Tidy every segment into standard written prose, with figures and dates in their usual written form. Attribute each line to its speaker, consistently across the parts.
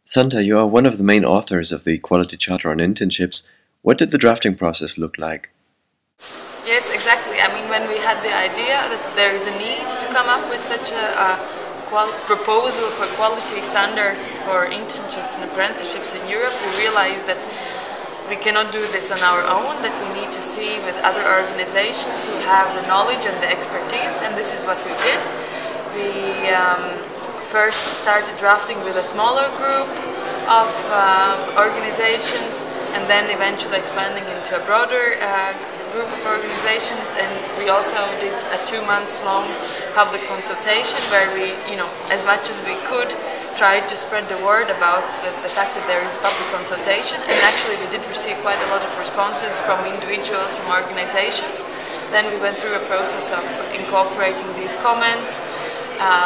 Speaker 1: Santa, you are one of the main authors of the Quality Charter on Internships. What did the drafting process look like?
Speaker 2: Yes, exactly. I mean, when we had the idea that there is a need to come up with such a proposal for quality standards for internships and apprenticeships in Europe, we realized that we cannot do this on our own, that we need to see with other organizations who have the knowledge and the expertise, and this is what we did. We first started drafting with a smaller group of organizations, and then eventually expanding into a broader group of organizations. And we also did a 2 months long public consultation where we, as much as we could, tried to spread the word about the fact that there is public consultation. And actually we did receive quite a lot of responses from individuals, from organizations. Then we went through a process of incorporating these comments,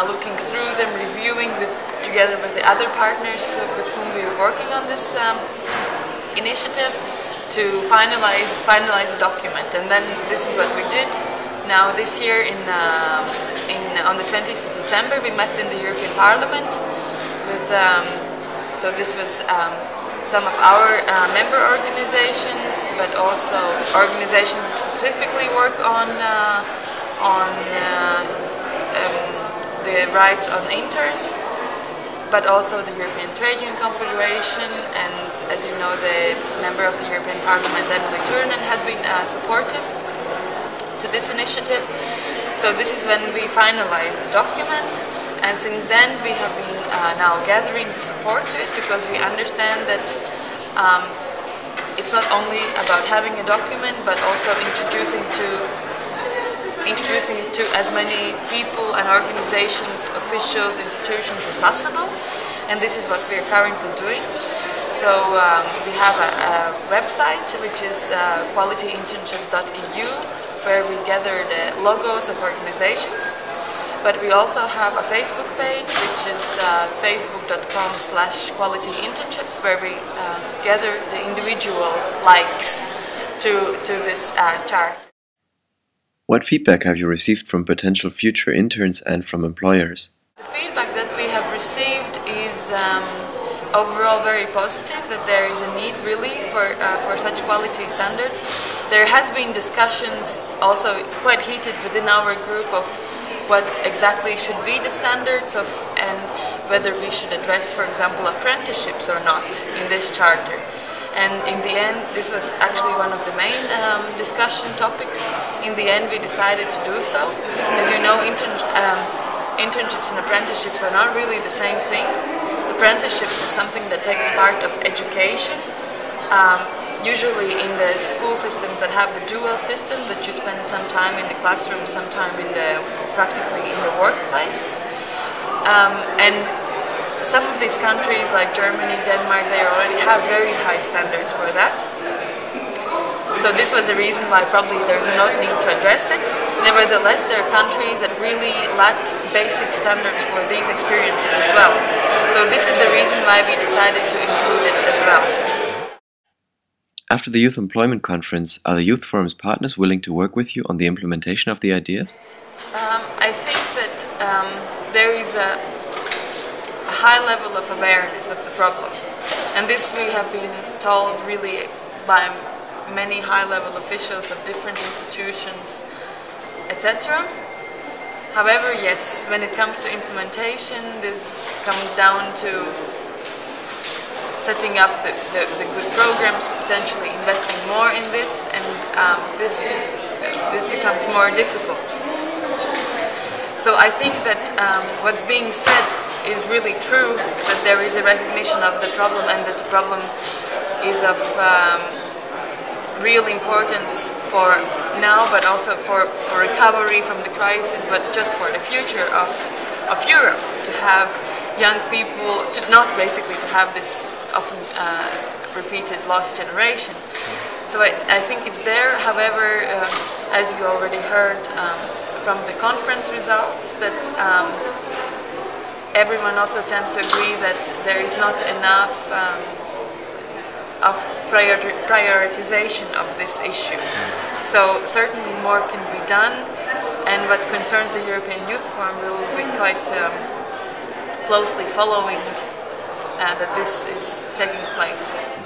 Speaker 2: looking through them, reviewing together with the other partners with whom we were working on this initiative to finalize a document. And then this is what we did. Now this year on the 20th of September we met in the European Parliament with so this was some of our member organizations, but also organizations that specifically work on the rights on interns, but also the European Trade Union Confederation, and as you know, the member of the European Parliament, Emily Turunen, has been supportive to this initiative. So this is when we finalized the document, and since then we have been now gathering the support to it, because we understand that it's not only about having a document, but also introducing it to as many people and organizations, officials, institutions as possible, and this is what we are currently doing. So we have a website which is qualityinternships.eu, where we gather the logos of organizations, but we also have a Facebook page which is facebook.com/qualityinternships, where we gather the individual likes to this chart.
Speaker 1: What feedback have you received from potential future interns and from employers?
Speaker 2: The feedback that we have received is overall very positive, that there is a need really for such quality standards. There has been discussions also quite heated within our group of what exactly should be the standards of, and whether we should address, for example, apprenticeships or not in this charter. And in the end, this was actually one of the main discussion topics. In the end, we decided to do so. As you know, internships and apprenticeships are not really the same thing. Apprenticeships is something that takes part of education, usually in the school systems that have the dual system, that you spend some time in the classroom, some time practically in the workplace. And some of these countries like Germany, Denmark, they already have very high standards for that. So this was the reason why probably there's no need to address it. Nevertheless, there are countries that really lack basic standards for these experiences as well. So this is the reason why we decided to include it as well.
Speaker 1: After the Youth Employment Conference, are the Youth Forum's partners willing to work with you on the implementation of the ideas?
Speaker 2: I think that there is a high level of awareness of the problem, and this we have been told really by many high-level officials of different institutions, etc. However, yes, when it comes to implementation, this comes down to setting up the good programs, potentially investing more in this, and this becomes more difficult. So I think that what's being said is really true, that there is a recognition of the problem, and that the problem is of real importance for now, but also for recovery from the crisis, but just for the future of Europe, to have young people, not basically to have this often repeated lost generation. So I think it's there. However, as you already heard from the conference results, that everyone also tends to agree that there is not enough of prioritization of this issue. So certainly more can be done, and what concerns the European Youth Forum, we will be quite closely following that this is taking place.